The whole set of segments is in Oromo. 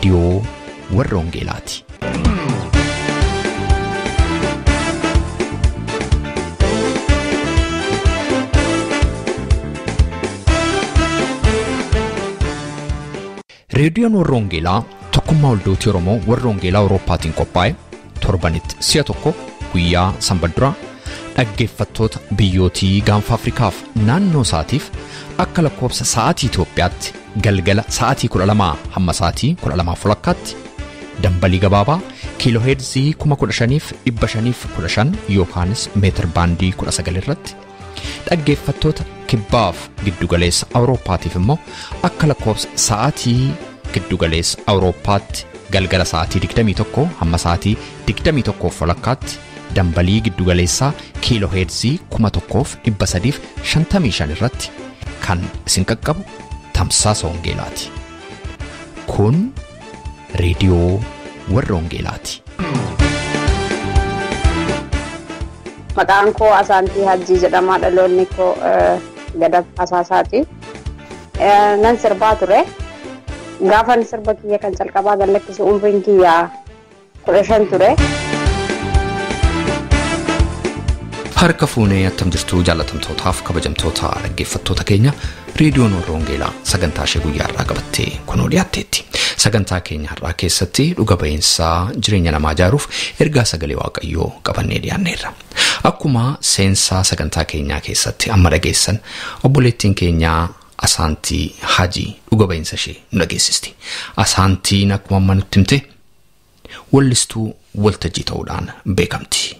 راديو والرونجيلاتي. راديو والرونجيلا تقوم والدوتي رومو والرونجيلا أوروباتين كوباي توربانيت سياتوكو ويا سامبدرا أجفتوت بيوتي غانف أفريقاف نانو ساتيف أكل كوبس ساعتي توبيات جلجل ساعتي كل لما هم ساعتي كل لما فلكات دمبلي جبابا كيلو هيرزي كما كل شنيف إبشنيف كل شن يوكانس متر باندي كل سجلرت أجفتوت كباف جدو جليس أوروباتي فمو أكل كوبس ساعتي جدو جليس أوروبات جلجل ساعتي دكتمي توكو هم ساعتي دكتمي توكو فلكات دمبلي جدو جليسا كيلو هيرزي كما توكوف إبسديف شنتمي شنرت كان سنككبو تمساس ونجيلاتي كون راديو والرونجيلاتي مكانكو أسانتي هجي جدما دلونيكو جدب أساساتي ننسر باتوري غافا نسر بكية كان سلقبا دلك سي أمبينكيا كرشان توري harka fuunee attam jirtu jaalatamtootaaf kabajamtoota dhaggeeffattoota keenya reediyoon Orroongeelaa sagantaa ishee guyyaa irraa qabattee kunoo dhiyaatteetti. Sagantaa keenya har'aa keessatti dhuga ba'iinsaa jireenya namaa ijaaruuf ergaa sagalee Waaqayyoo qabannee dhiyaanneerra. Akkuma seensaa sagantaa keenyaa keessatti amma dhageessan obboleettiin keenya Asaantii Hajii dhuga ba'iinsa ishee nu dhageessisti. Asaantiin akkuma amma nutti himte wallistuu waltajjii ta'uudhaan beekamti.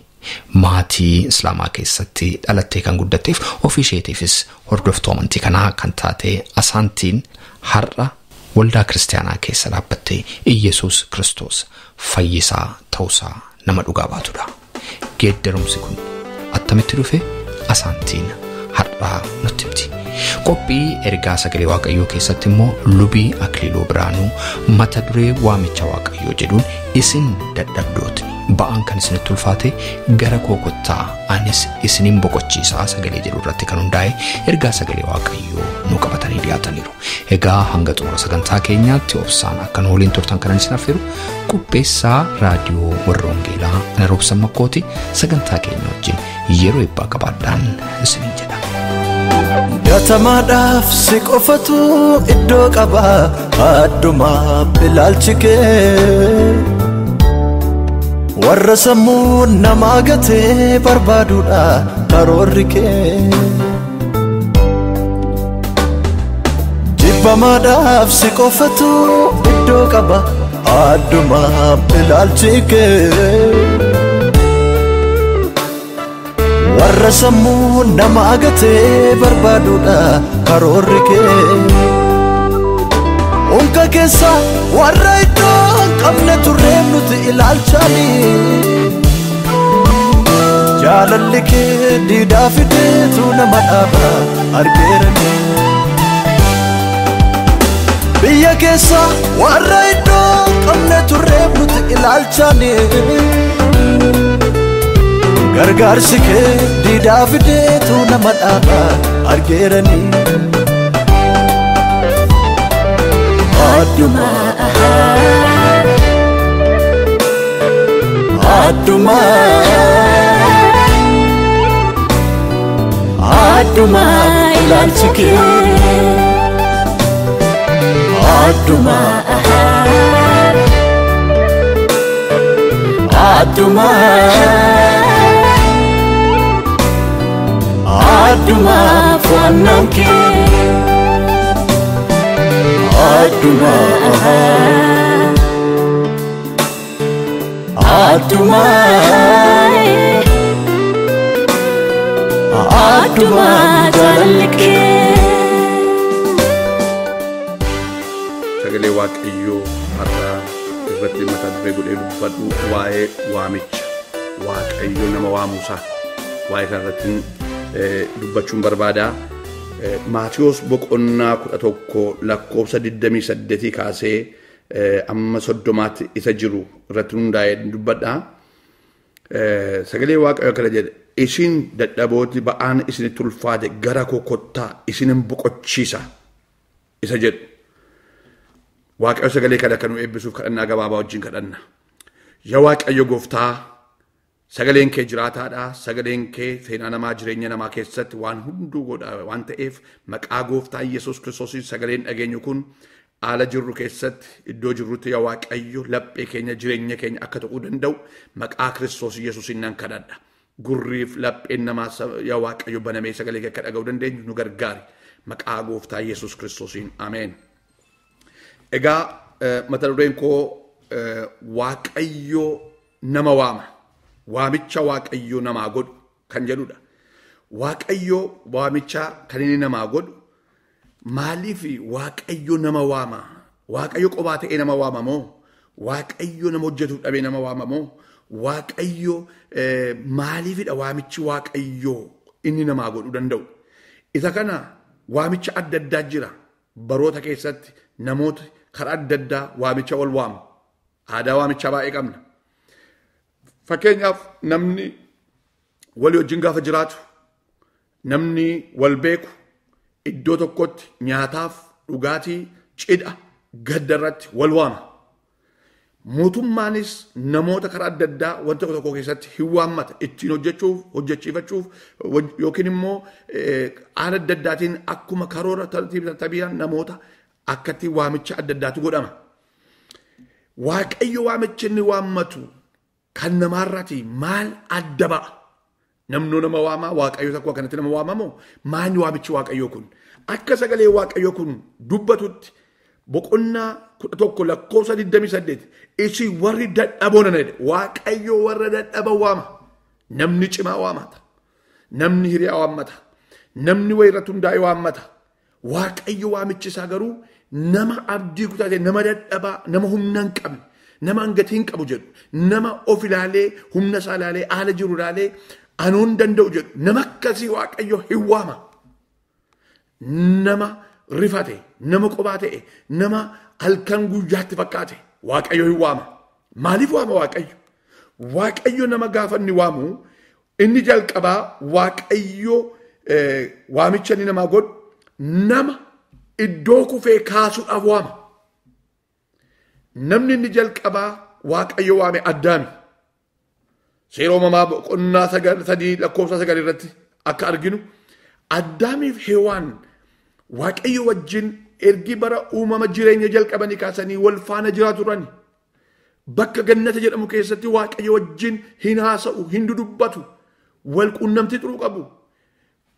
maatii islaamaa keessatti dhalattee kan guddatteef ofii isheetiifis hordoftuu amantii kanaa kan taate Asaantiin har'a waldaa kiristaanaa keessa dhaabbattee Iyesuus Kiristoos fayyisaa ta'uusaa nama dhugaa baatudha. Geeddarumsi kun attamitti dhufe Asaantiin har'a nutti himti. Qophii ergaa sagalee Waaqayyoo keessatti immoo lubii Akililuu Biraanuu mata duree waamicha Waaqayyoo jedhuun isin dadhabdootni ba'aan kan isinitti ulfaate gara kookottaa anis isinin boqochiisaa sagalee jedhu irratti kan hundaa'e ergaa sagalee Waaqayyoo nu qabatanii dhiyaataniiru. Egaa hanga xumura sagantaa keenyaatti obsaan akka nu waliin turtan kanan isin affeeru qopheessaa raadiyoo Warroongeelaa ana Roobsan Makkooti sagantaa keenya wajjin yeroo eebbaa qabaadhaan isinin jedha. Gatamaadhaaf si qofatu iddoo qaba addumaa bilaalchikee warra sammuu namaa gatee barbaaduudha karoorri kee jibbamaadhaaf si qofatu iddoo qaba addumaa bilaalchikee warra sammuu namaa gatee barbaaduudha karoorri kee unka keessa warra iddoo qabne turreen nuti ilaalchanii jaalalli kee diidaa fideetu nama dhaaba argeeranii biyya keessa warra iddoo qabne turreen nuti ilaalchanii gargaarsi kee diidaa fideetu nama dhaaba argeeranii Aduma ilaalchi kee Aduma fuannaan kee Aduma jaalalli kee sagalee Waaqayyoo har'a irratti mata duree godhee dubbadhu waa'ee waamicha Waaqayyoo nama waamuusaa waa'ee kanarratti dubbachuun barbaada. Maatiyos boqonnaa 11 lakkoofsa 28 kaasee amma 30 isa jiru irratti hundaa'ee dubbadha. Sagalee Waaqayyoo akkana jedha isin dadhabooti ba'aan isinitti ulfaate gara kookottaa isinin boqochiisa isa jedhu. Waaqayyo sagalee kana kan nu eebbisuuf kadhannaa gabaabaa wajjin kadhanna. Yaa Waaqayyo Gooftaa, sagaleen kee jiraataadha. Sagaleen kee seenaa namaa jireenya namaa keessatti waan hunduu godha waan ta'eef maqaa Gooftaa Yesuus Kiristoosiin sagaleen dhageenyu kun haala jirru keessatti iddoo jirrutti yaa Waaqayyo laphee keenya jireenya keenya akka ta'uu danda'u maqaa Kiristoos Yesuusiin nan kadhadha. Gurriif lapheen namaa yaa Waaqayyo banamee sagalee kee akka dhaga'uu dandeenyu nu gargaari. Maqaa Gooftaa Yesuus Kiristoosiin ameen. Egaa mata dureen koo Waaqayyo nama waama. Waamicha Waaqayyo namaa godhu kan jedhudha. Waaqayyo waamicha kan inni namaa godhu maaliif Waaqayyo nama waama? Waaqayyo qophaa ta'ee nama waama moo? Waaqayyo nama hojjetuuf dhabee nama waama moo? Waaqayyo maaliifidha waamichi Waaqayyo inni namaa godhuu danda'u? Isa kana waamicha adda addaa jira. Baroota keessatti namoota karaa adda addaa waamicha wal waamu. Aadaa waamichaa baay'ee qabna. Fakkeenyaaf namni walii wajjin gaafa jiraatu, namni wal beeku iddoo tokkotti nyaataaf dhugaatii cidha gadda irratti wal waama. Mootummaanis namoota karaa adda addaa wanta tokko keessatti hin waammata ittiin hojjechuuf, hojjechiifachuuf yookiin immoo haala adda addaatiin akkuma karoora tabi'an namoota akkatti waamicha adda addaatu godhama. Waaqayyo waamicha inni waammatu kan namaarraati maal adda ba'a? Namnoo nama waamaa Waaqayyo tokko akkanatti nama waamamoo maali waamichi Waaqayyo kun? Akka sagalee Waaqayyo kun dubbatutti boqonnaa 11 lakkoofsa 28 isin warri dadhaboon jedhe Waaqayyo warra dadhaban waama. Namni cimaa waamata. Namni hiriyaa waammata. Namni wayirratti hundaa'e waammata. Waaqayyo waamichi isaa garuu nama abdii kutatee nama dadhabaa nama humna hin qabne nama hangatii hin qabu jedhu nama of ilaalee humna isaa ilaalee haala jiru ilaalee anoon danda'u jedhu nama akkasii Waaqayyo hin waama. Nama rifate nama qophaa ta'e nama halkan guyyaatti fakkaate Waaqayyo hin waama. Maaliif waama Waaqayyo? Waaqayyo nama gaafa inni waamu inni jalqabaa Waaqayyo waamicha inni namaa godhu nama iddoo kufee kaasuudhaaf waama. Namni inni jalqabaa Waaqayyo waame Addaami. Seera uumamaa boqonnaa 3 lakkoofsa 9 irratti akka arginu Addaamiif Hewaan Waaqayyo wajjin ergi bara uumama jireenya jalqabanii kaasanii wal faana jiraatu turani. Bakka gannata jedhamu keessatti Waaqayyo wajjin hin haasa'u, hin dudubbatu, wal quunnamtii xuruu qabu.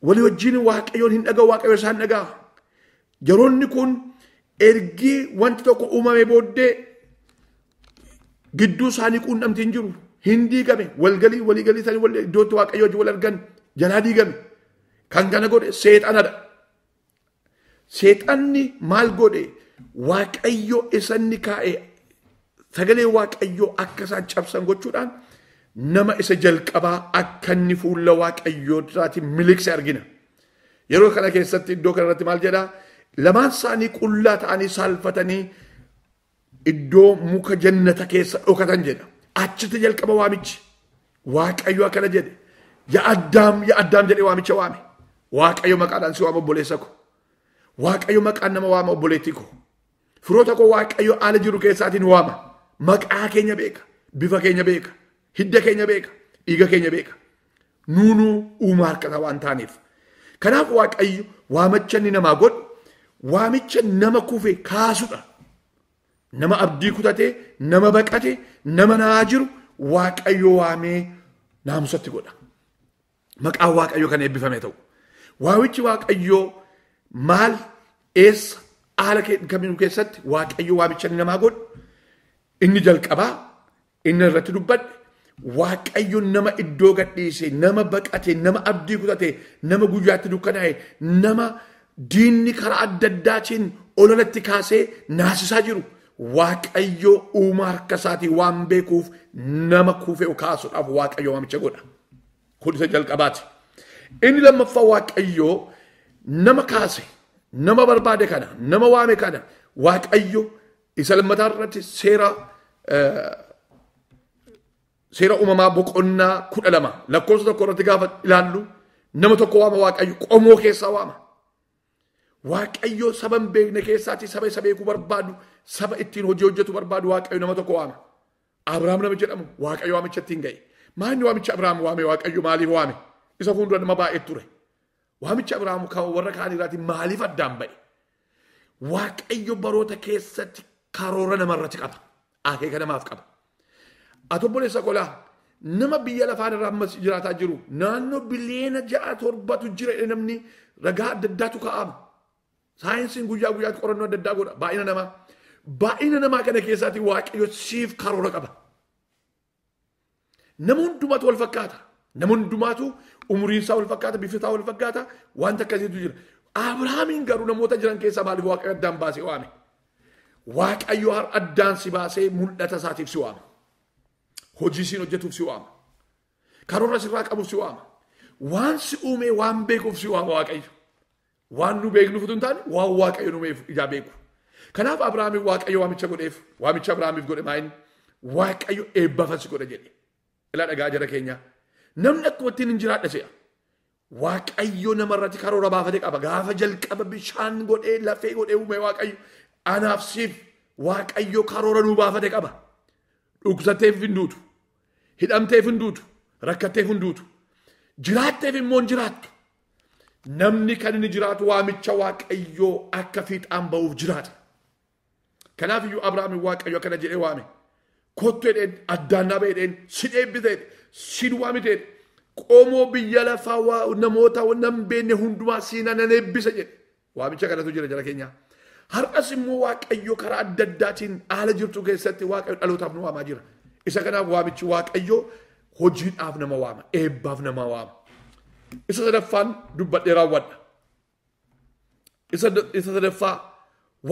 Walii wajjin Waaqayyoon hin dhaga'u, Waaqayyo isaan dhaga'a. Yeroonni kun ergi wanti tokko uumame booddee gidduu isaanii quunnamtii hin jiru. Hin diigame, walii galii isaanii iddootti Waaqayyo wajjin wal argan jalaa diigame. Kan kana godhe seexanadha. Seexanni maal godhe? Waaqayyo isanni kaa'e sagalee Waaqayyo akka isaan cabsan gochuudhaan nama isa jalqabaa akka inni fuula Waaqayyoo irraatiin miliqse argina. Yeroo kana keessatti iddoo kanarratti maal jedhaa? Lamaan isaanii qullaa ta'anii saalfatanii iddoo muka jannata keessa dhokatan jedha. Achitti jalqaba waamichi. Waaqayyo akkana jedhe. Yaa Addaam jedhee waamicha waame. Waaqayyo maqaadhaan si waama obboleessa ko. Waaqayyo maqaan nama waama obboleettii ko. Firoota koo Waaqayyo haala jiru keessaatiin waama. Maqaa keenya beeka. Bifa keenya beeka. Hidda keenya beeka. Dhiiga keenya beeka. Nuunuu uumaa harkata waan taaneef. Kanaaf Waaqayyo waamicha inni namaa godhu waamicha nama kufe kaasudha. Nama abdii kutatee, nama baqate, nama naa jiru Waaqayyo waamee naamusatti godha. Maqaan Waaqayyo kan eebbifame ta'u. Waamichi Waaqayyo maal eessa haala kamiin keessatti Waaqayyo waamicha inni namaa godhu inni jalqabaa inni irratti dubbadhe Waaqayyo nama iddoo gadhiise, nama baqate, nama abdii kutate, nama guyyaatti dukkanaa'e, nama diinni karaa adda addaatiin ololatti kaasee naasisaa jiru. Waaqayyo uumaa harka isaatii waan beekuuf nama kuufee kaasuudhaaf Waaqayyo waamicha godha. Kun isa jalqabaati. Inni lammaffaa Waaqayyo nama kaase, nama barbaade kana, nama waame kana Waaqayyo isa lammataa irratti seera uumamaa boqonnaa 12 lakkoofsa tokko irratti gaafa ilaallu nama tokko waama Waaqayyo qomoo keessaa waama. Waaqayyo saba hin beekne keessaati saba isa beekuu barbaadu saba ittiin hojii hojjetu barbaadu waaqayyo nama tokko waama. Abrahaam nama jedhamu waaqayyo waamicha ittiin ga'e. Maanni waamicha Abrahaam waame waaqayyo maaliif waame? Isa fuuldura nama baay'ee ture. Waamicha Abrahaam kan warra kaan irraati maaliif addaan ba'e? Waaqayyo baroota keessatti karoora namarratti qaba. Akeeka namaaf qaba. Ati obboleessa kolaa nama biyya lafaan irraa ammas jiraataa jiru naannoo biliyeena 6-7 jira namni ragaa adda addaatu kaa'ama. Saayinsiin guyyaa guyyaatti qorannoo adda addaa godha. Baay'ina namaa kana keessaatti waaqayyo siif karoora qaba. Nama hundumaatu wal fakkaata. Nama hundumaatu umuriinsaa wal fakkaata, bifisaa wal fakkaata, wanta akkasiitu jira. Abrahaamiin garuu namoota jiran keessaa maaliif waaqayyo addaan baasee waame? Waaqayyo har addaan si baasee mul'ata isaatiif si waama. Hojii siin hojjetuuf si waama. Karoora sirraa qabuuf si waama. Waan si uumee waan beekuuf si waama waaqayyo. Waan nu beeknuuf utuu hin taane waan waaqayyo nuumeef ijaa beeku. Kanaaf Abrahaamiif waaqayyo waamicha godheef, waamicha Abrahaamiif godhe maayini? Waaqayyo eebbafas godhe jedhe. Ilaa dhagaa jara keenya. Namni akkuma ittiin hin jiraadha se'a. Waaqayyo namarratti karoora baafate qaba. Gaafa jalqaba bishaan godhee lafee godhee uume waaqayyo anaaf siif waaqayyo karoora nuu baafate qaba. Dhukkubsatteef hin duutu. Hidhamteef hin duutu. Rakkatteef hin duutu. Jiraatteef immoo hin jiraattu. Namni kan inni jiraatu waamicha waaqayyoo akka fiixaan ba'uuf jiraata. Kanaaf iyyuu Abrahaamiin waaqayyo akkana jedhee waame. Kottu jedheen addaan na ba'edheen si eebbiseen si waamiteen qomoo biyya lafaa namoota nam beenne hundumaa siina nan eebbisa jedhe. Waamicha kanatu jira jara keenya. Har'as immoo waaqayyo karaa adda addaatiin haala jirtu keessatti waaqayyo dhalootaaf nu waamaa jira. Isa kanaaf waamichi waaqayyo hojiidhaaf nama waama. Eebbaaf nama waama. Isa sadaffaan dubbadhee raawwadha. Isa sadaffaa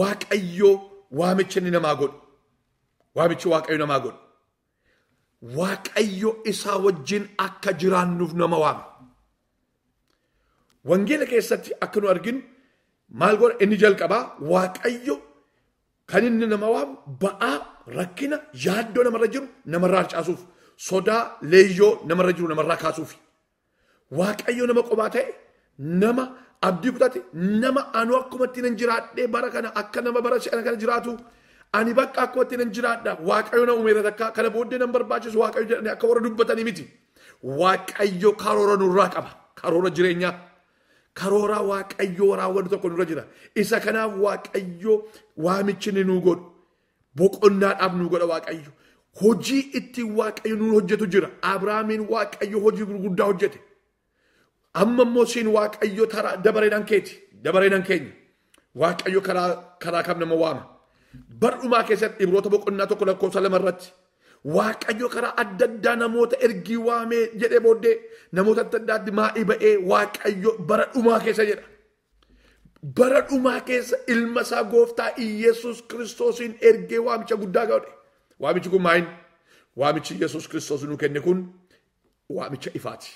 waaqayyo waamicha inni namaa godhu. Waamichi waaqayyo namaa godhu. Waaqayyo isaa wajjin akka jiraannuuf nama waama. Wangeela keessatti akka nu arginu maal godha inni jalqabaa waaqayyo kan inni nama waamu ba'aa rakkina yaaddoo namarra jiru namarraa harcaasuuf sodaa leeyyoo namarra jiru namarraa kaasuuf. Waaqayyo nama qophaa ta'e nama abdii kutate nama anu akkuma ittiin jiraadhee bara kana akka nama bara si'ana kana jiraatu ani bakka akkuma ittiin jiraadha waaqayyo na uumeera takka kana booddee nan barbaachisu waaqayyo jedhanii akka warra dubbatanii miti. Waaqayyo karoora nurraa qaba. Karoora jireenyaa. Karoora waaqayyo raawwatu tokko nurra jira. Isa kanaaf waaqayyo waamichi ni nuu godhu. Boqonnaadhaaf nuu godha waaqayyo. Hojii itti waaqayyo nuu hojjetu jira. Abrahaamiin waaqayyo hojii gurguddaa hojjete. Amma immoo siin waaqayyo dabareedhaan keeti. Dabareedhaan keenya. Waaqayyo karaa kam nama waama. Bar'umaa keessatti Ibroota boqonnaa 1:2 irratti waaqayyo karaa adda addaa namoota ergii waamee jedhee booddee namoota adda addaatti maa'ii ba'ee waaqayyo bara dhumaa keessa jedha. Bara dhumaa keessa ilma isaa gooftaa Iyesuus Kiristoosiin ergee waamicha guddaa godhe. Waamichi kun maayin? Waamichi Iyesuus Kiristoos nu kenne kun waamicha ifaati.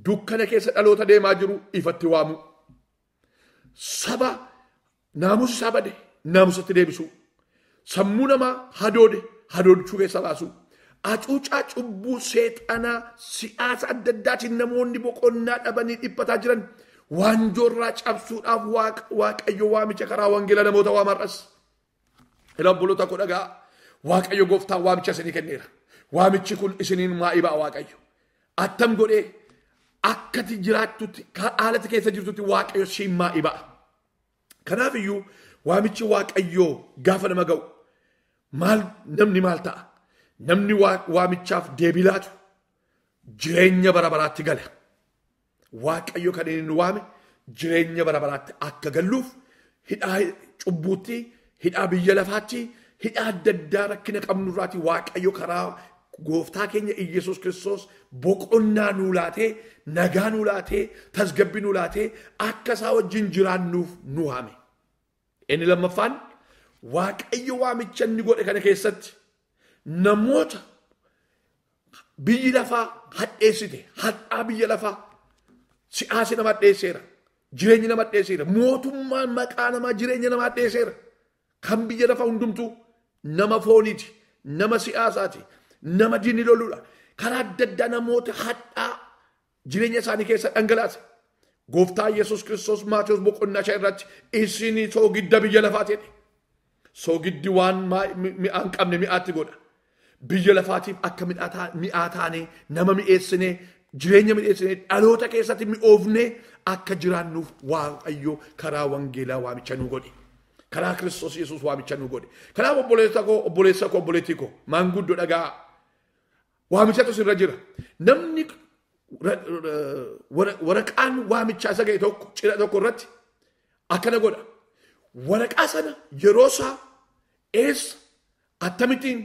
Dukkana keessa dhaloota deemaa jiru ifatti waamu. Saba naamusa isaa bade naamusatti deebisu. Sammuu namaa hadoodchuu keessa baasu. Acuucaa cubbuu seexanaa siyaasa adda addaatiin namoonni boqonnaa dhabanii dhiphataa jiran waanjoorraa cabsuudhaaf waaqayyo waamicha karaa wangeela namoota waamarras. Ila obboloota koo dhagaa waaqayyo gooftaan waamicha isinii kenneera. Waamichi kun isiniin maa'ii ba'a waaqayyo. Attam godhee akkati jiraattutti haalati keessa jirtutti waaqayyo siin maa'ii ba'a. Kanaaf iyyuu waamichi waaqayyoo gaafa nama ga'u namni maal ta'a? Namni waamichaaf deebii laatu jireenya bara baraatti gala. Waaqayyo kan inni waame jireenya bara baraatti akka galluuf hidhaa cubbuutti, hidhaa biyya lafaatti, hidhaa adda addaa rakkina qabnurraati waaqayyo karaa gooftaa keenya Iyesuus Kiristoos boqonnaa nuu laatee, nagaa nuu laatee, tasgabbii nuu laatee akka isaa wajjin jiraannuuf nu waame. Inni lammaffaan waaqayyo waamicha inni godhe kana keessatti namoota biyyi lafaa hadheessite, hadhaa biyya lafaa siyaasi nama hadheesseera, jireenyi nama hadheesseera, mootummaan maqaa namaa jireenya nama hadheesseera. Kan biyya lafaa hundumtuu nama fooniiti, nama siyaasaati, nama diinni loluudha. Karaa adda addaa namoota hadhaa jireenya isaanii keessa dhangalaase. Gooftaa Yesuus Kiristoos Maatewos boqonnaa 5 irratti isinii soogidda biyya lafaati jedhe. soogiddi waan mi'aan qabne mi'aatti godha. Biyya lafaatiif akka mi'aa taane nama mi'eessine jireenya mi'eessine dhaloota keessatti mi'oofne akka jiraannuuf Waaqayyo karaa wangeelaa waamicha nu godhe. Karaa Kiristoos Yesuus waamicha nu godhe. Kanaaf obboleessa koo obboleettii koo maanguddoo dhagaa waamichatu sirra jira. Namni waraqaan waamichaa isa ga'e tokko cidha tokko irratti akkana godha. Waraqaa sana yeroo isaa eessa akkamittiin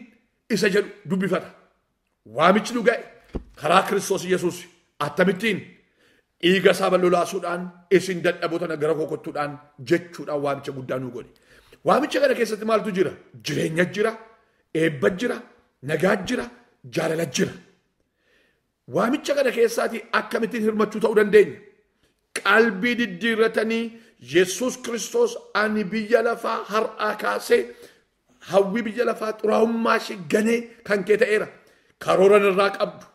isa jedhu dubbifata. Waamichi nu ga'e karaa Kiristoos Yesuus akkamittiin dhiiga isaa bal'olaasuudhaan isin dadhaboota gara kokottuudhaan jechuudhaan waamicha guddaa nu godhe. Waamicha kana keessatti maaltu jira? Jireenya jira, eebba jira, nagaa jira, jaalala jira. Waamicha kana keessaati akkamittiin hirmachuu ta'uu dandeenya? Qalbii diddiirratanii Yesuus Kiristoos ani biyya lafaa har'aa kaasee hawwii biyya lafaa xuraa'ummaa ishee ganee kan kee ta'eera. Karooran irraa qabdu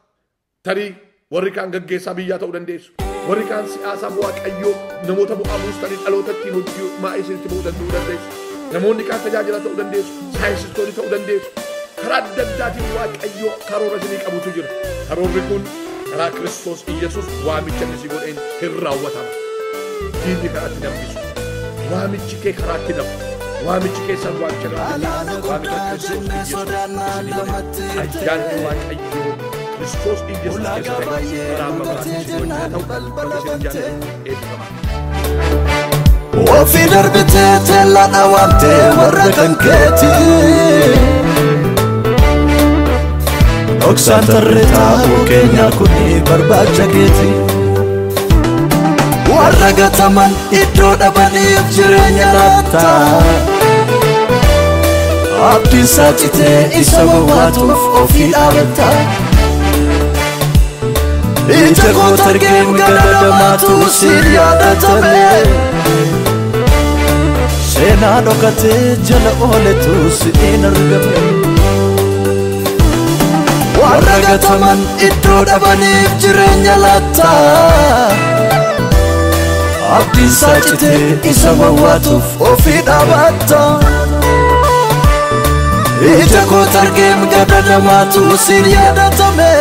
tarii warri kaan gaggeessaa biyyaa ta'uu dandeessu. Warri kaan siyaasaaf Waaqayyoo namoota bu'aa buustanii dhaloota ittiin hojii maa'isiitti bu'uu danda'uu dandeessu. Namoonni kaan tajaajila ta'uu dandeessu. Saayinsistoonni ta'uu dandeessu. Karaa adda addaatiin Waaqayyoo karoora isinii qabutu jira. Karoorri kun karaa Kiristoos Iyyasuus waamicha isin godheen hin raawwatama. Diinni karaatti nambisu. Waamichi kee karaatti namu. Waamichi keessan waamicha waamicha Kiristoos Iyyasuus ayyaanni Waaqayyoo Kiristoos Iyyasuus keessatti karaa mabaraatti isin wajjin ta'u bakka isin jaallattu eebbifama. Ofii darbitee teellaa dhawaamtee warra kan keetii. Oksaan tarree taa'uu keenyaa kuni barbaacha keeti. Warra gataman iddoo dhabaniif jireenya laata. Abdiin saacitee isa wawwaatuuf ofii dhaabata. Ija koo targeen gadadamaatu siin yaadatame. Seenaa dhokatee jala ooletu siin argame. Warra gataman iddoo dhabaniif jireenya laata. Abdiin saacitee isa wawwaatuuf ofii dhaabata. Ija koo targeen gadadamaatu siin yaadatame.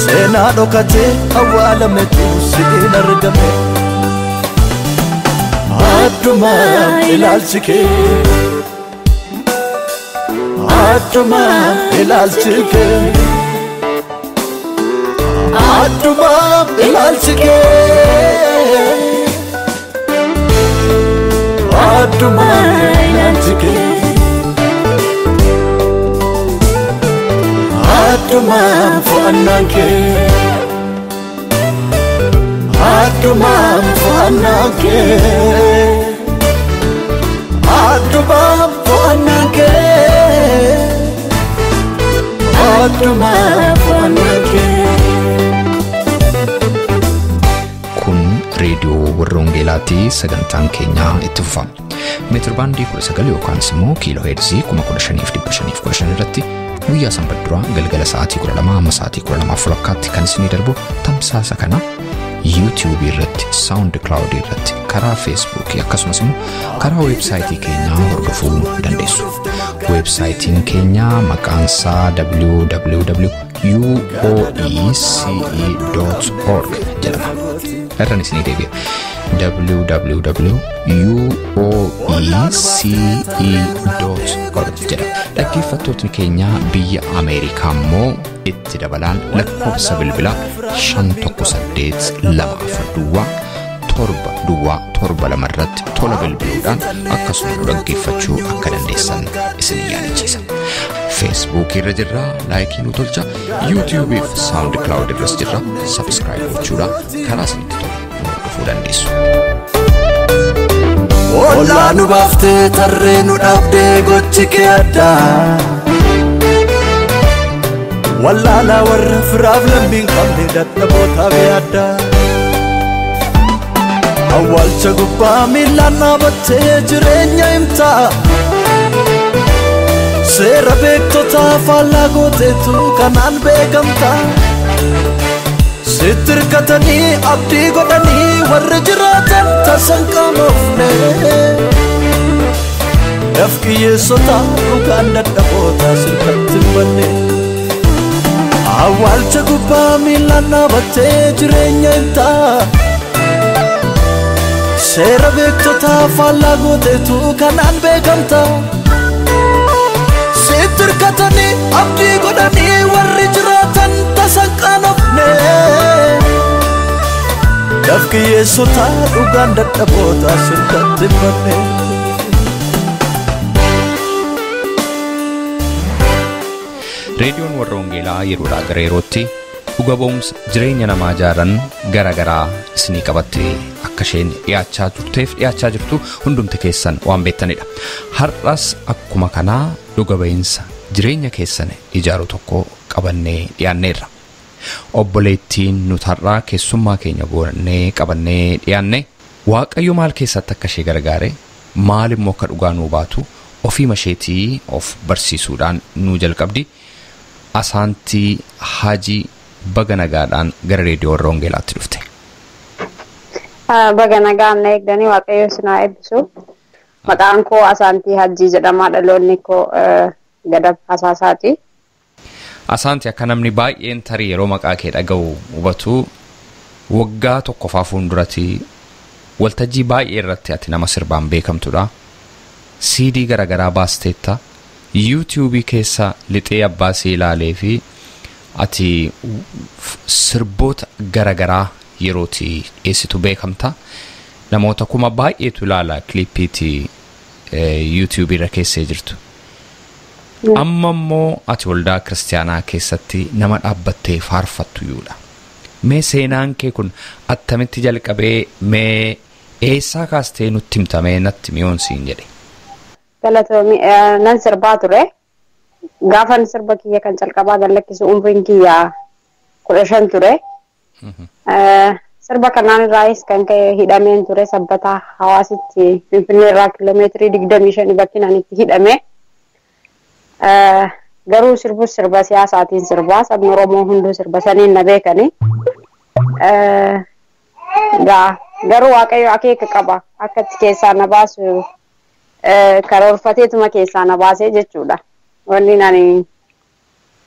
Seenaa dhokatee awwaalametu siin argame. Adduma ilaalchi kee. Adduma ilaalchi kee. Adduma ilaalchi kee. Adduma ilaalchi kee. Adduma fo'annaan kee. Adduma fo'annaan kee. Adduma fo'annaan kee. Adduma fo'annaan kee. Kun reediyoo warra Wangeelaatti sagantaan keenya itti fufa. Meetirbaandii 19 yookaan immoo kiiloo heerzii 15,515 irratti guyyaa sanbadduraa galgala sa'aatii 12 hamma sa'aatii 12:00 kan isinii darbu tamsaasa kana YouTube irratti, SoundCloud irratti, karaa Facebook akkasumas immoo karaa websaayitii keenyaa hordofuu dandeessu. Websaayitiin keenya maqaan isaa www.uoece.org jedhama. Irraan isinii deebi'a. www.uoece.org jedhama. Dhaggeeffattoonni keenya biyya Ameerikaa immoo itti dabalaan lakkoofsa bilbilaa 518-742 irratti tola bilbiluudhaan akkasuma dhaggeeffachuu akka dandeessan isin yaadachiisa. Facebook irra jirra, laayikii nu tolcha. YouTube fi SoundCloud irras jirra, subscribe gochuudhaan karaa isinitti tolu hordofuu dandeessu. Ollaa nu baaftee tarree nu dhaabdee gochi kee addaa. Wallaalaa warra firaaf lammiin qabne dadhabootaaf yaaddaa. Awwaalcha gubbaa miilaan dhaabattee jireenya himtaa. Seera beektotaa faallaa gooteetu kanaan beekamtaa. Sitirkatanii abdii godhanii warri jiraatan tasan qaanofne Dafqiyyeessota dhugaan dadhaboota sirkatti banne Awwaalcha gubbaa miilaan dhaabattee jireenya hintaa Seera beektota faallaa gooteetu kanaan beekamta Sitirkatanii abdii godhanii warri jiraatan tasan qaanofne Dafqiyyeessota dhugaan dadhaboota sirkatti banne Reediyoon warra Wangeelaa yeroodhaa gara yerootti dhuga ba'umsa jireenya namaa ijaaran garaagaraa isinii qabattee akka isheen dhiyaachaa jirtu hundumti keessan waan beektanidha. Har'as akkuma kanaa dhuga ba'iinsa jireenya keessan ijaaru tokko qabannee dhiyaanneerra. Obboleettiin nuti har'aa keessummaa keenya goonee qabannee dhiyaanne Waaqayyo maal keessatti akka ishee gargaare maal immoo akka dhugaa nuu baatu ofii masheetii of barsiisuudhaan nuu jalqabdi. Asaantii Hajii baga nagaadhaan gara reediyoo warra Wangeelaatti dhufte. Baga nagaan na eegdanii Waaqayyo sinaa eebbisu. Maqaan koo Asaantii Hajii jedhama. Dhaloonni koo Gadab Asaasaati. Asaantii akka namni baay'een tarii yeroo maqaa kee dhaga'u hubatu waggaa tokkoffaa fuulduratti waltajjii baay'ee irratti ati nama sirbaan beekamtudha. CD garaagaraa baasteetta. YouTube keessa lixee abbaa si ilaalee fi ati sirboota garaagaraa yerootti dhiyeessitu beekamta. Namoota kuma baay'eetu ilaala kiliippiitti YouTube irra keessee jirtu. Amma immoo ati waldaa kiristaanaa keessatti nama dhaabbattee faarfattu yuudha. Mee seenaan kee kun attamitti jalqabee mee eessaa kaastee nutti himtamee natti mi'oon siin jedhe. Galatoomi nan sirbaa ture. Gaafan sirba kiyya kan calqabaa gallakkisu umriin kiyya 15 ture. Sirba kanaan irraayis kan ka'e hidhameen ture sabbataa hawaasitti Finfinnee irraa kiiloomeetirii 25 bakki naan itti hidhame. Garuu sirba siyaasaatiin sirbaa sabni Oromoo hunduu sirba saniin na beekani. Garuu Waaqayyo akeeka qaba akka itti keessaa na baasu karoorfateetuma keessaa na baasee jechuudha. Wanni nani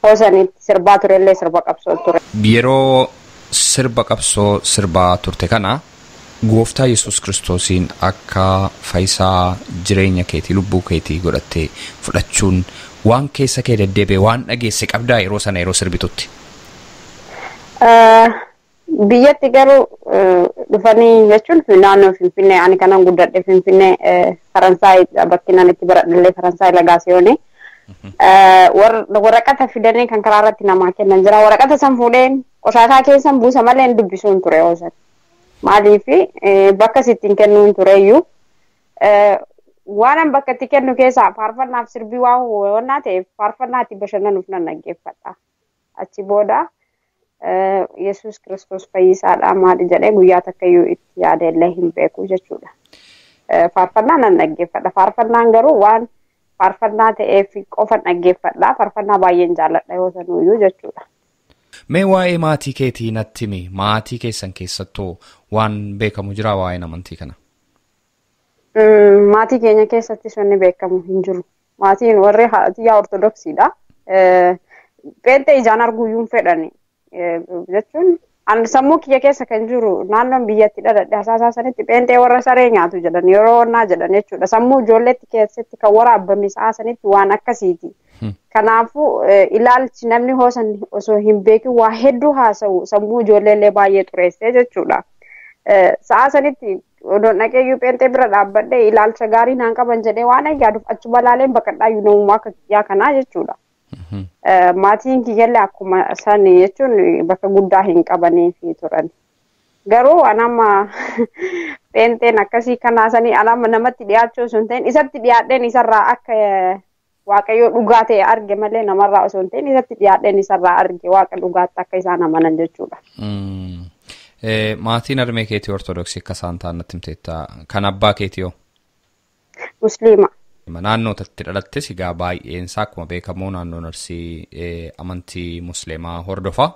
hoosanitti sirbaa turellee sirba qabsoo ture. Yeroo sirba qabsoo sirbaa turte kana Gooftaa Yesuus Kiristoosiin akka fayyisaa jireenya keetii lubbuu keetii godhattee fudhachuun waan keessa kee deddeebi'e waan dhageesse qabdaa yeroo sana yeroo sirbitutti? Biyyatti garuu dhufanii jechuun naannoo Finfinnee ani kanan guddadhe Finfinnee Faransaay bakki naan itti baradhallee Faransaay Lagaasiyooni. Waraqata fidanii kan karaa irratti namaa kennan jira. Waraqata san fuudheen qoshaasaa keessan buusa malee dubbisuun ture oosan. Maaliifi bakka sittiin kennuun tureyyuu waanan bakka itti kennu keessaa faarfannaaf sirbii waan ta'eef faarfannaatti bashannanuuf nan dhaggeeffadha. Achi booda Yesuus Kiristoos fayyisaadha maali jedhee guyyaa takkayyuu itti yaadellee hin beeku jechuudha. Faarfannaa nan dhaggeeffadha. Faarfannaan garuu waan faarfannaa ta'eef qofan dhaggeeffadha. Faarfannaa baay'een jaalladha yoo sanuyyuu jechuudha. Mee waa'ee maatii keetii natti himi. Maatii keessan keessattuu waan beekamu jira waa'ee amantii kana? Maatii keenya keessatti wanni beekamu hin jiru. Maatiin warri haadhatiyyaa Ortodoksiidha. Pheenxee ijaan arguuyyuu hin fedhani. Jechuun sammuu kiyya keessa kan jiru naannoon biyyatti dhadhadhe Asaasaa sanitti pheenxee warra saree nyaatu jedhan yeroo onnaa jedhan jechuudha. Sammuu ijoolleetti keessatti kan waraabame sa'a sanitti waan akkasiiti. Kanaafuu ilaalchi namni hoosan osoo hin beekin waa hedduu haasa'u sammuu ijoolleellee baay'ee xureessee jechuudha. Sa'a sanitti odoon dhaqeeyyuu pheenxee bira dhaabbadhee ilaalcha gaarii naan qaban jedhee waan ayyaaduuf achi balaaleen baqadhaayyuu namummaa akka kiyyaa kanaa jechuudha. Maatiin kiyyallee akkuma sani jechuun bakka guddaa hin qabanii fi turan. Garuu anama pheenxeen akkasii kanaa sanii anama namatti dhiyaachuu osoo hin ta'in isatti dhiyaadheen isarraa akka Waaqayyo dhugaa ta'e arge malee namarraa osoo hin ta'in isatti dhiyaadheen isarraa arge Waaqa dhugaatti akka isaan amanan jechuudha. Maatiin harmee keetii Ortodoksii akka isaan ta'an natti himteetta. Kan abbaa keetii hoo? Musliima. Naannoo itti dhalattes egaa baay'een isaa akkuma beekamu naannoon Arsii amantii Musliimaa hordofaa.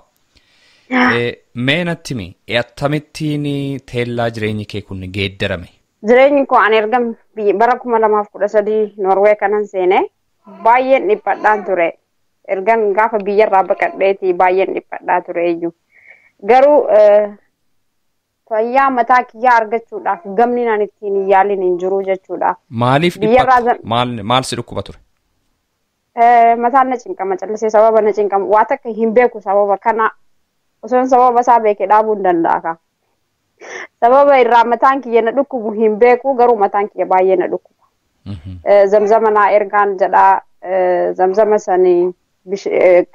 Mee natti himi akkamittiin teellaa jireenyi kee kun geeddarame? Jireenyi koo ani erga bara 2013 Norwee kanan seene baay'een dhiphadhaan ture. Ergan gaafa biyyarraa baqadheeti baay'een dhiphadhaa ture iyyuu. Garuu fayyaa mataa kiyyaa argachuudhaaf gamni naan ittiin yaaliin hin jiru jechuudha. Maaliif dhiphata? Maal si dhukkuba ture? Mataan na cinqama callisee sababa na cinqama waa takka hin beeku sababa kana osoon sababa isaa beekee dhaabuu hin danda'a. Sababa irraa mataan kiyya na dhukkubu hin beeku garuu mataan kiyya baay'ee na dhukkuba. Zamzama naa ergaan jedhaa zamzama sanii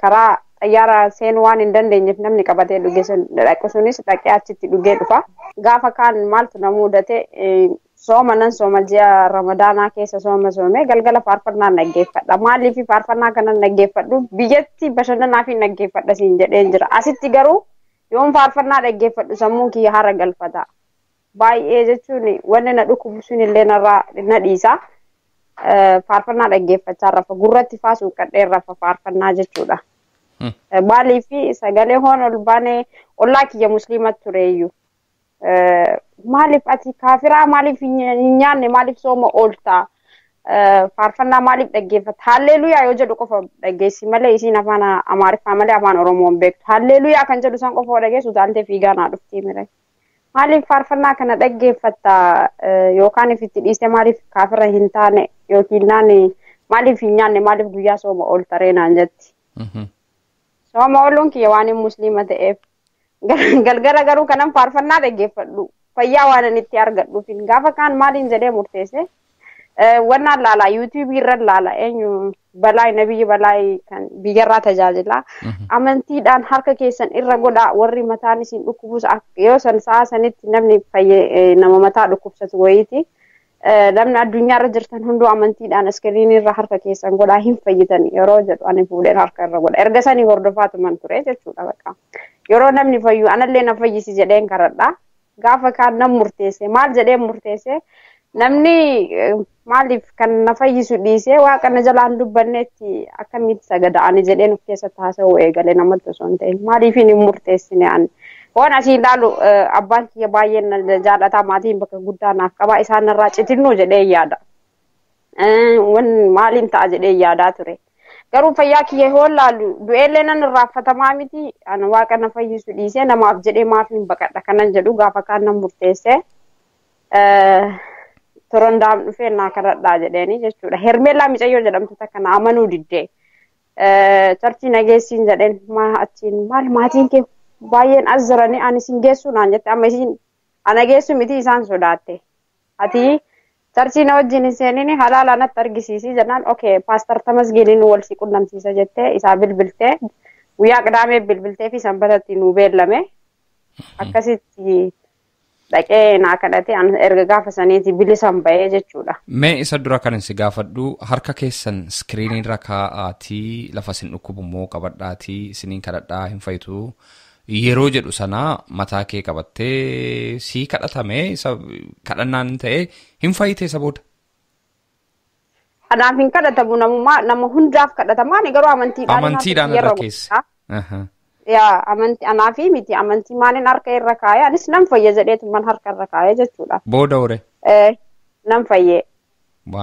karaa xayyaara seenuu waan hin dandeenyeef namni qabatee dhugee dhaqu sunis dhaqee achitti dhugee dhufa. Gaafa kaan maaltu na mudate sooma nan sooma ji'a ramadaanaa keessa soomee galgala faarfannaa naggeeffadha. Maaliif faarfannaa kana naggeeffadhu biyyatti bashannanaa fi naggeeffadha siin jedheen jira. Asitti garuu yoon faarfannaa naggeeffadhu sammuun kiyya hara galfata. Baay'ee jechuun wanni na dhukkubu sun illee narraa na dhiisa. Faarfannaa naggeeffachaa rafa gurratti faasuu qadheen rafa faarfannaa jechuudha. Maaliif sagalee hoon ol baanee ollaa kiyya musliimatti tureeyyuu. Maaliif ati kaafiraa maaliif hin nyaanne maaliif sooma ooltaa faarfannaa maaliif dhaggeeffata halleluuyaa yoo jedhu qofa dhaggeessi malee isiin afaan amaariffaa malee afaan oromoon beektu halleluuyaa kan jedhu san qofa dhageessu taaltee fiigaa naa dhuftii mire maaliif faarfannaa kana dhaggeeffata yookaan ifitti dhiiste maaliif kaafira hin taane yookiin naani maaliif hin nyaanne maaliif guyyaa sooma ooltaree naan jetti. Sooma ooluun kiyya waan hin musliima ta'eef galgala garuu kanan faarfannaa dhaggeeffadhu fayyaa waan ani itti argadhuufin gaafa kaan maaliin jedhee murteesse wannaan laala yuutuubii irra laala eenyu balaa nabiyyi balaa kan biyyarraa tajaajila amantiidhaan harka keessan irra godhaa warri mataan isin dhukkubus yoo san sa'a sanitti namni nama mataa dhukkubsatu wayiiti namni addunyaarra jirtan hunduu amantiidhaan iskiriinii irra harka keessan godhaa hin fayyitan yeroo jedhu ani fuudheen harka irra godha erga sanii hordofaatuman ture jechuudha bakka. Yeroo namni fayyu anallee na fayyisi jedheen karadha. Gaafa kaan nam murteesse maal jedheen murteesse namni maaliif kan na fayyisu dhiisee waaqa na jalaan dubbanneetti akkamitti sagada'ani jedheen of keessatti haasa'uu eegale namatti osoo hin ta'in maaliif hin murteessine ani. Waan asii ilaalu abbaan kiyya baay'een na jaalataa maatiin bakka guddaa naaf qabaa isaan narraa citinnuu jedhee yaada. Maaliin ta'a jedhee yaadaa ture. Garuu fayyaa kiyya yoo laalu du'eellee nan irraanfatamaa miti ani waaqa na fayyisu dhiisee namaaf jedhee maaf hin baqadha kanan jedhu gaafa kaan nan murteesse torondaam dhufee naa kadhadhaa jedheeni jechuudha. Hermeellaa Micayyoo jedhamtu takka na amanuu diddee charchii nageessiin jedheen achiin maal maatiin kee baay'een as jiranii ani isin geessuu naan jette amma isin ana geessu miti isaan sodaatte ati charchii na wajjin seenini halaala natti argisiisii jennaan okay paastar Tamasgeeniin wal si qunnamsiisa jettee isaa bilbiltee guyyaa qidaamee bilbiltee fi sanbatatti nu beellame akkasitti dhaqee naa kadhate erga gaafa saniiti bilisan ba'ee jechuudha. Mee isa dura kan si gaafadhu harka keessan iskiriinii irra kaa'aatii lafa isin dhukkubummoo qabadhaatii isiniin kadhadhaa hin fayyitu yeroo jedhu sana mataa kee qabattee sii kadhatame isa kadhannaan ta'e hin fayyite isa booda. Anaaf hin kadhatamu nama hundaaf kadhatamaan garuu amantiidhaan irra keessa. Yaa amantii anaafi miti amantii maaliin harka irra kaayee anis nan fayye jedheetu man harka irra kaayee jechuudha. Booda hore. Nan fayye.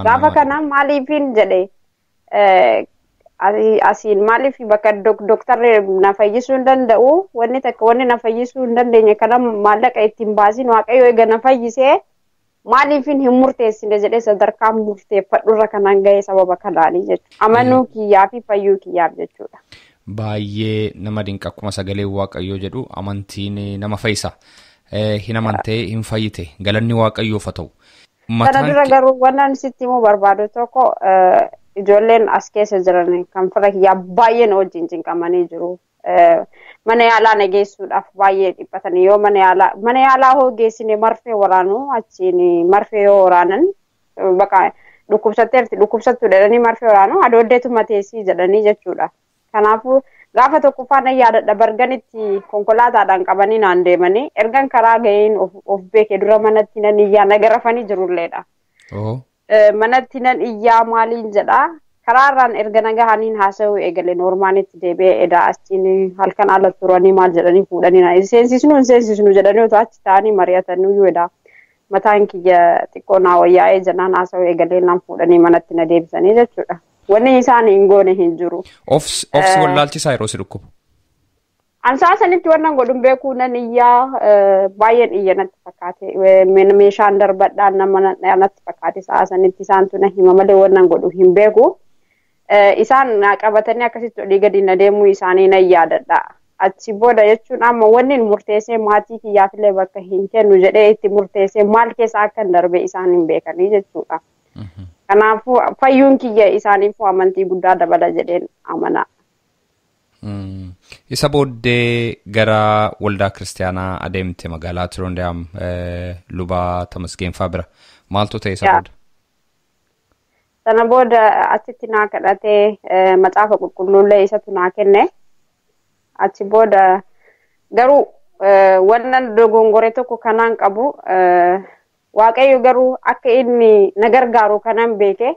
Gaafa kana maaliifin jedhee asiin maaliif bakka doktarri na fayyisuu hin danda'u wanni na fayyisuu hin dandeenye kana maallaqa ittiin baasin waaqayyo eega na fayyisee maaliifin hin murteessine jedhee sadarkaa murteeffadhurra kanaan ga'ee sababa kanaanii jechuudha. Amanuu kiyyaa fi fayyuu kiyyaaf jechuudha. Baay'ee nama dinqa akkuma sagalee waaqayyoo jedhu amantiin nama fayyisa. Hin amantee hin fayyite galanni waaqayyoof haa ta'u. Kana dura garuu waan sitti immoo barbaadu tokko ijoolleen as keessa jiran kan fira kiyyaa baay'ee na wajjin cinqamanii jiru. Mana yaalaa na geessuudhaaf baay'ee dhiphatanii yoo mana yaalaa hoo geessine marfee waraanu achiin marfee yoo waraanan bakka dhukkubsattu jedhanii marfee waraanu adooddeetu mateessii jedhanii jechuudha. Kanaafuu gaafa tokko faana yaadadha barganitti konkolaataadhaan qabanii naan deemanii ergan karaa ga'een of beekee dura manatti nan iyyaa nagarafanii jirulleedha. Manatti nan iyyaa maaliin jedhaa karaarraan erga nagahaniin haasa'uu eegale normaanitti deebi'ee edaa achiin halkan ala turanii maal jedhanii fuudhanii seensisnu jedhanii otoo achi ta'anii mari'atanii edaa mataan kiyya xiqqoo naa wayyaa'ee jennaan haasa'uu eegalee naan fuudhanii manatti na deebisanii jechuudha. Wanni isaan hin goone hin jiru. Ofsi wallaalchisaa yeroo si dhukkubu. Ansaa sanitti wannan godhun beekuu nan iyyaa baay'een iyya natti fakkaate meeshaan darbadhaan nama natti fakkaate sa'a sanitti isaantu na hima malee wannan godhu hin beeku. Isaan qabatanii akkasitti olii gadi na deemuu isaanii nan yaadadha. Achi booda jechuun amma wanni murteessee maatii kiyyaafillee bakka hin kennu jedhee itti murteessee maal keessa akka hin darbe isaan hin beekanii jechuudha. Kanaafuu fayyuun kiyya isaaniifuu amantii guddaa dabala jedheen amana. Isa booddee gara waldaa kiristaanaa adeemte magaalaa Tiroondaam lubaa Tamasgeenfaa bira maaltu ta'e isa booda? Sana booda achitti naa kadhatee macaafa qulqulluullee isatu naa kenne. Achi booda garuu wannan dogongore tokko kanaan qabu waaqayyo garuu akka inni na gargaaru kanan beeke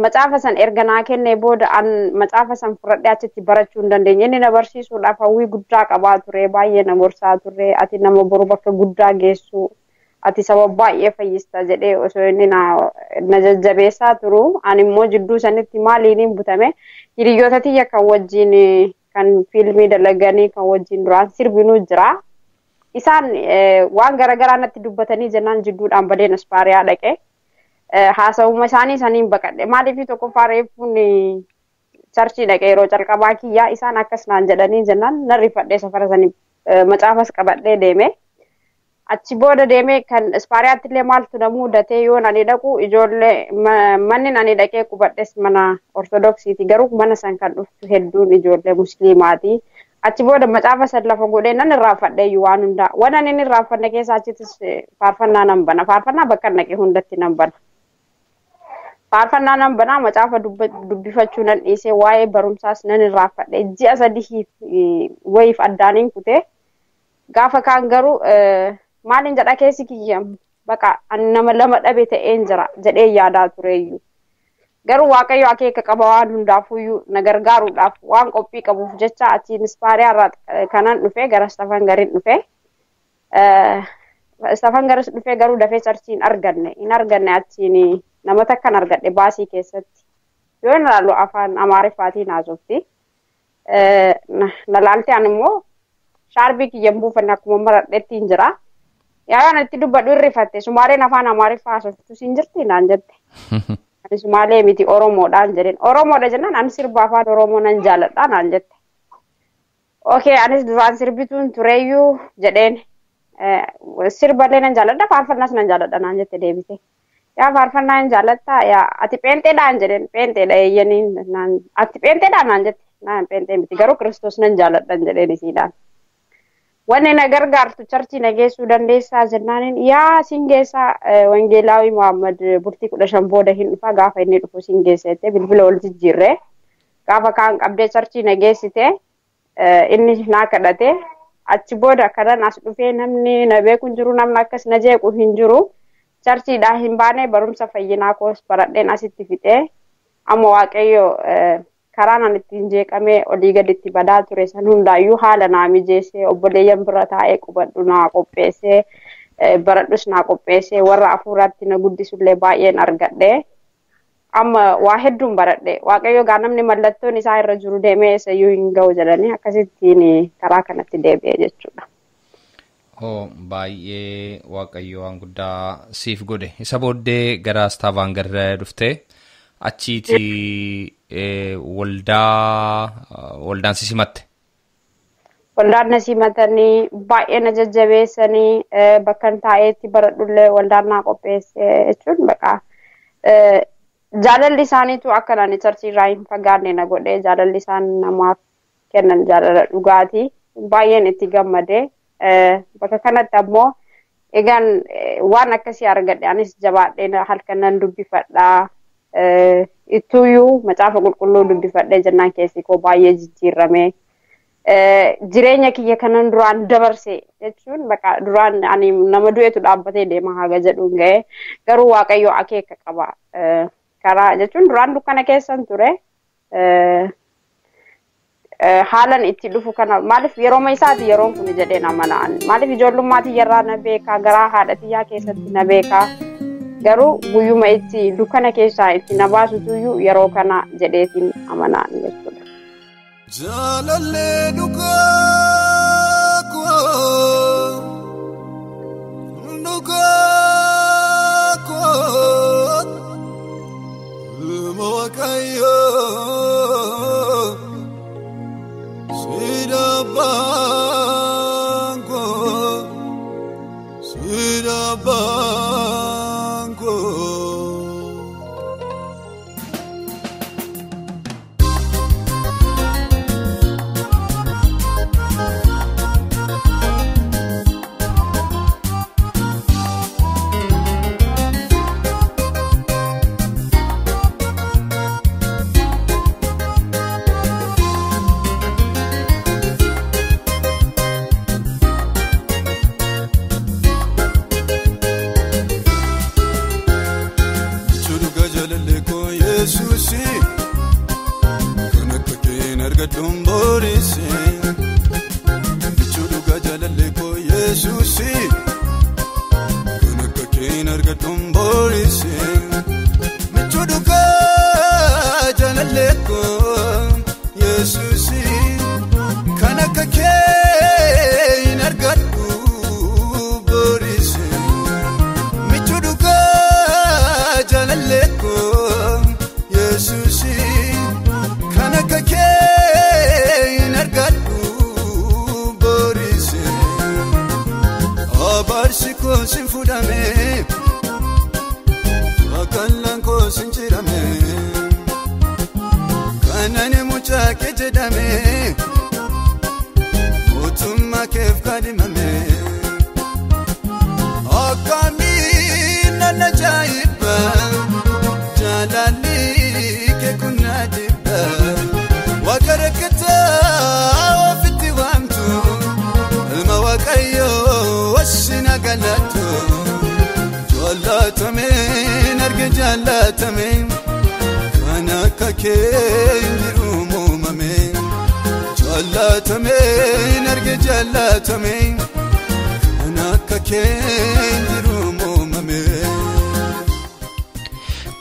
macaafa san erga naa kenne booda an macaafa san fudhadhee achitti barachuu hin dandeenye. Inni na barsiisuudhaaf hawwii guddaa qabaa ture, baay'ee na gorsaa ture. Ati nama boru bakka guddaa geessu, ati saba baay'ee fayyista jedhee osoo inni na jajjabeessaa turu. Ani immoo jidduu sanitti maaliin butame hiriyoota tiyya kan wajjin kan fiilmii dalaganii kan wajjin duraan sirbinuu jira. Isaan waan garaagaraa natti dubbatanii jennaan jidduudhaan badeen ispaariyaa dhaqe. Haasawuma isaanii saniin baqadhe. Maaliif tokkoffaa reefuun charchii dhaqe yeroo calqabaa kiyyaa isaan akkas naan jedhanii jennaan nan rifadhee safara sanii macaafas qabadhee deeme. Achi booda deemee kan ispaariyaatti illee maaltu na mudatee yoon ani dhaqu ijoollee manni ani dhaqee qubadhes mana ortodoksiiti garuu mana san kan dhuftu hedduun ijoollee musliimaati. Achi booda macaafa san lafa godhee nan irraanfadhee iyyuu waan hundaa. Waan ani irraanfanne keessa achittis faarfannaa nan bana. Faarfannaa bakka naqee hundatti nan bana. Faarfannaa nan bana macaafa dubbifachuu nan dhiisee waa'ee barumsaas nan irraanfadhe. Ji'a sadii wayiif addaaniin kutee gaafa kaan garuu maaliin jedha keessi kiyya baqa nama lama dhabe ta'een jira jedhee yaadaa tureeyyuu. Garuu waaqayyo akeeka qaba waan hundaafuyyuu na gargaaruudhaaf waan qophii qabuuf jecha achiin ispaariyaa kanan dhufe gara Stafangariin dhufe. Stafangaris dhufe garuu dafee charchiin hin arganne achiin nama takkan argadhe baasii keessatti. Yoo inni ilaalu afaan Amaariffaatiin haasofti. Na laalte ani immoo shaarbii kiyyan buufanne akkuma maradheetti hin jira. Yaayaan itti dubbadhu irrifatte Sumaaleen afaan Amaariffaa haasoftu siin jirti naan jette. Ani Sumaalee miti Oromoodhaan jedheen. Oromoodha jennaan ani sirba afaan Oromoo nan jaaladha naan jette. Okey anis duraan sirbituun tureeyyuu jedheen. Sirballee nan jaaladha faarfannaas nan jaaladha naan jette deebite. Yaa faarfannaa hin jaalattaa yaa ati pheenxeedhaan jedheen pheenxeedha eeyyaniin naan ati pheenxeedhaan naan jette. Naan pheenxee miti garuu Kiristoos nan jaaladhan jedheen isiidhaan. Wanni na gargaartu charchii na geessuu dandeessaa jennaaniin yaa siin geessaa Wangeelaawii Muhammad bultii 15 booda hin dhufa gaafa inni dhufu siin geessite bilbila ol jijjiirree gaafa kaan qabdee charchii na geessite inni naa kadhate achi booda kanan as dhufee namni na beeku hin jiru namni akkas na jeequ hin jiru charchiidhaa hin baane barumsa fayyinaa koos baradheen asitti fixee amma waaqayyo karaan ani ittiin jeeqamee olii gaditti badaa ture san hundaayyuu haala naa mijeessee obboleeyyan bira taa'ee qubadhu naa qopheessee baradhus naa qopheessee warra hafuuraatti na guddisullee baay'een argadhe amma waa hedduun baradhe waaqayyo gaa namni mallattoon isaa irra jiru deemee eessayyuu hin ga'u jedhanii akkasittiin karaa kanatti deebi'e jechuudha. Baay'ee waaqayyo waan guddaa siif godhe isa booddee gara Stavanger dhuftee achiiti waldaan si simatte. Waldaan na simatanii baay'ee na jajjabeessanii bakka taa'eetti baradhullee waldaan naa qopheesse jechuun baqa jaalalli isaaniitu akka nani charchii irraa hin fagaanne na godhe jaalalli isaan namaaf kennan jaalala dhugaatii baay'een itti gammade bakka kanatti ammoo egaan waan akkasii argadhe anis jabaadhee halkan nan dubbifadhaa. Ittuuyyuu macaafa qulqulluu dubbifadhee jennaan keessi koo baay'ee jijjiirame. Jireenya kiyya kanan duraan dabarse jechuun baqa duraan ani nama du'eetu dhaabbatee deema haga jedhuun ga'e garuu waaqayyo akeeka qaba. karaa jechuun duraan dukkana keessan ture haalan itti dhufu kana maaliif yeroo isaati yeroon kun jedheen amanaan maaliif ijoollummaati yerraa na beekaa garaa haadhatiyyaa keessatti na beekaa garuu guyyuma itti dukkana keessaa itti na baasutuyyuu yeroo kana jedheetiin amanaan jechuudha. Jalalee dukkoo Mawakayo Sida banko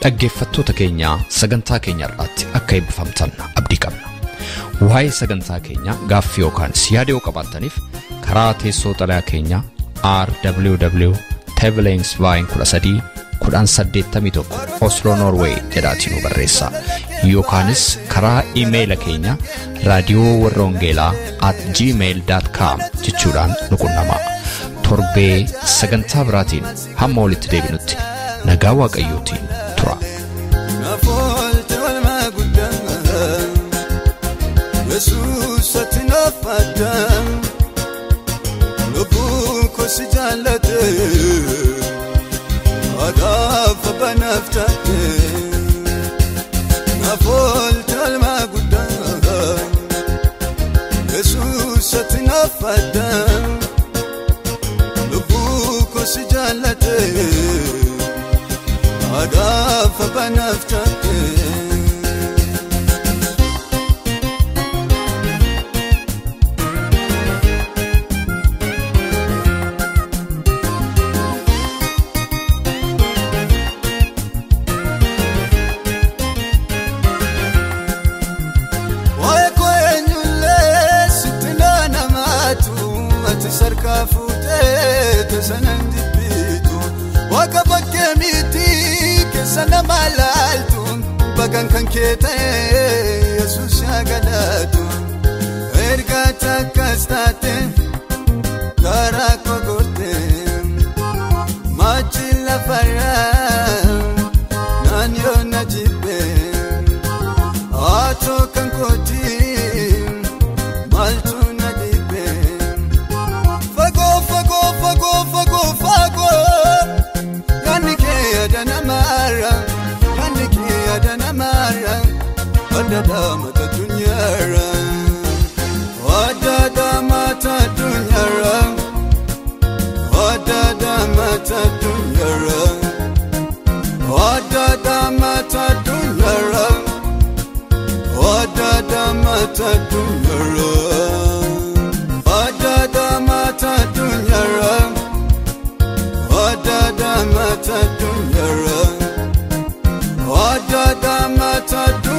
dhaggeeffattoota keenya sagantaa keenya irratti akka eebbifamtan abdii qabna. Waa'ee sagantaa keenya gaaffii yookaan yaada yoo qabaattaniif karaa teessoo xalayaa keenya rww@tevelingsvine13 Oslo Norway jedhaatiin nu barreessaa yookaanis karaa iimeeyila keenya raadiyoowarrawangeelaa@gmail.com jechuudhaan nu qunnamaa. Torbee sagantaa biraatiin hamma walitti deebinutti nagaa waaqayyootiin tura. Jesus atinafada Lubu kosijalate Agafa banaftate Nafolta almaguda Jesus atinafada Lubu kosijalate Agafa banaftate Bagan kan kete Yesus agalatu ergata kastate karako gorte machila fara nanyo najibe ato kan koti maltu nadibe fago fago fago fago fago yanike adana mara Wadada mata dunyara Wadada mata dunyara Wadada mata dunyara Wadada mata mata dunyara Wadada mata dunyara Wadada mata dunyara Wadada mata dunyara